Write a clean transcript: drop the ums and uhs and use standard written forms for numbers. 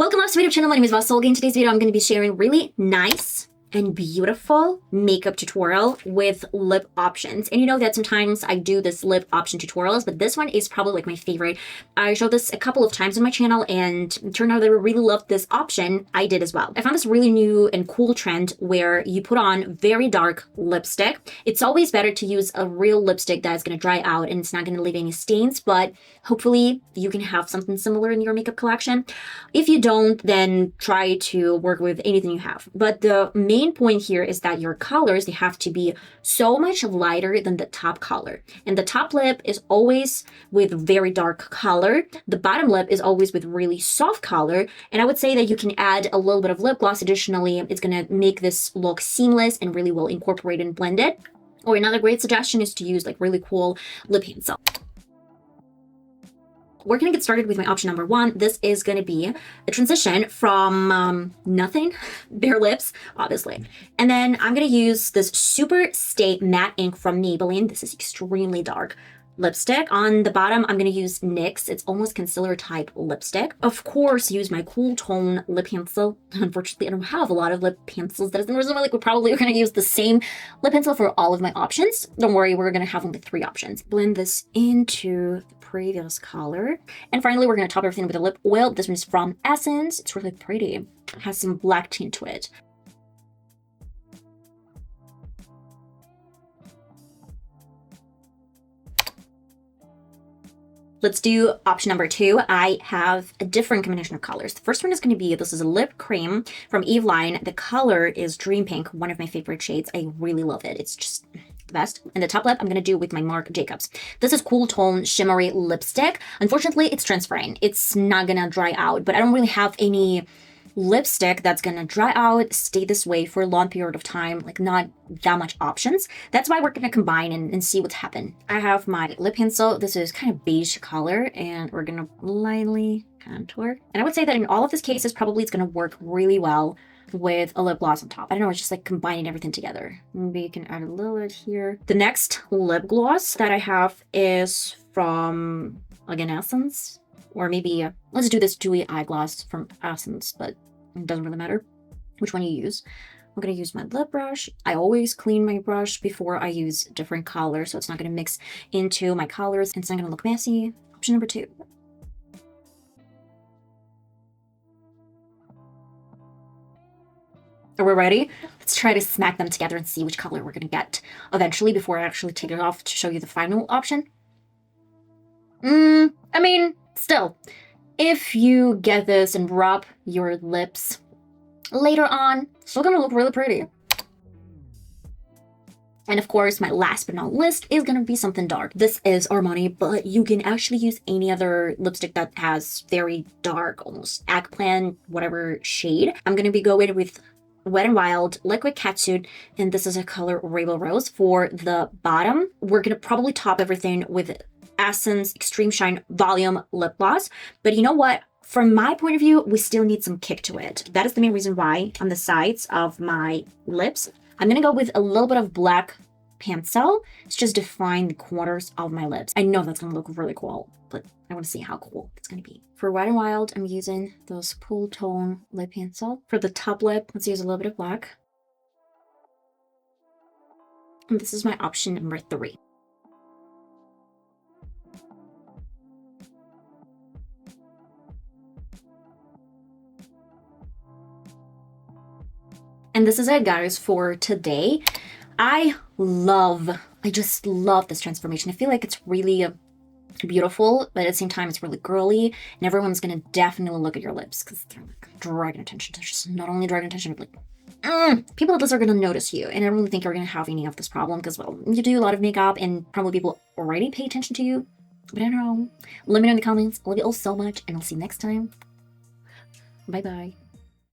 Welcome back to my YouTube channel. My name is VassaOlga. In today's video, I'm going to be sharing really nice and beautiful makeup tutorial with lip options. And you know that sometimes I do this lip option tutorials, but this one is probably like my favorite. I showed this a couple of times on my channel and it turned out that I really loved this option. I did as well. I found this really new and cool trend where you put on very dark lipstick. It's always better to use a real lipstick that's going to dry out and it's not going to leave any stains, but hopefully you can have something similar in your makeup collection. If you don't, then try to work with anything you have. But the main point here is that your colors, they have to be so much lighter than the top color. And the top lip is always with very dark color. The bottom lip is always with really soft color. And I would say that you can add a little bit of lip gloss. Additionally, it's going to make this look seamless and really well incorporated and blended. Or another great suggestion is to use like really cool lip pencil. We're going to get started with my option number one. This is going to be a transition from nothing, bare lips, obviously. And then I'm going to use this Super Stay Matte ink from Maybelline. This is extremely dark lipstick. On the bottom, I'm going to use NYX. It's almost concealer type lipstick. Of course, use my cool tone lip pencil. Unfortunately, I don't have a lot of lip pencils. That doesn't reason why we're probably going to use the same lip pencil for all of my options. Don't worry, we're going to have only 3 options. Blend this into the previous color. And finally, we're going to top everything with a lip oil. This one is from Essence. It's really pretty. It has some black tint to it. Let's do option number 2. I have a different combination of colors. The first one is going to be, this is a lip cream from Eveline. The color is Dream Pink, one of my favorite shades. I really love it. It's just the best. And the top lip, I'm going to do with my Marc Jacobs. This is Cool Tone Shimmery Lipstick. Unfortunately, it's transparent. It's not going to dry out, but I don't really have any lipstick that's gonna dry out, stay this way for a long period of time, like not that much options. That's why we're gonna combine and see what's happened. I have my lip pencil. This is kind of beige color and we're gonna lightly contour. And I would say that in all of these cases, probably it's gonna work really well with a lip gloss on top. I don't know, it's just like combining everything together. Maybe you can add a little bit here. The next lip gloss that I have is from, again, Essence. Or maybe, let's do this dewy eye gloss from Essence, but it doesn't really matter which one you use. I'm going to use my lip brush. I always clean my brush before I use different colors, so it's not going to mix into my colors, and it's not going to look messy. Option number 2. Are we ready? Let's try to smack them together and see which color we're going to get eventually before I actually take it off to show you the final option. I mean, still, if you get this and rub your lips later on, it's still gonna look really pretty. And of course, my last but not least is gonna be something dark. This is Armani, but you can actually use any other lipstick that has very dark, almost eggplant, whatever shade. I'm gonna be going with Wet n Wild Liquid Catsuit, and this is a color Rainbow Rose. For the bottom, we're gonna probably top everything with Essence Extreme Shine Volume Lip Gloss. But you know what? From my point of view, we still need some kick to it. That is the main reason why on the sides of my lips, I'm going to go with a little bit of black pencil to just define the corners of my lips. I know that's going to look really cool, but I want to see how cool it's going to be. For Wet n Wild, I'm using those Cool Tone lip pencil. For the top lip, let's use a little bit of black. And this is my option number 3. And this is it, guys, for today. I just love this transformation. I feel like it's really beautiful, but at the same time, it's really girly. And everyone's going to definitely look at your lips because they're like dragging attention. They're just not only dragging attention, but like, people at this are going to notice you. And I don't really think you're going to have any of this problem because, well, you do a lot of makeup and probably people already pay attention to you. But I don't know. Let me know in the comments. I love you all so much, and I'll see you next time. Bye-bye.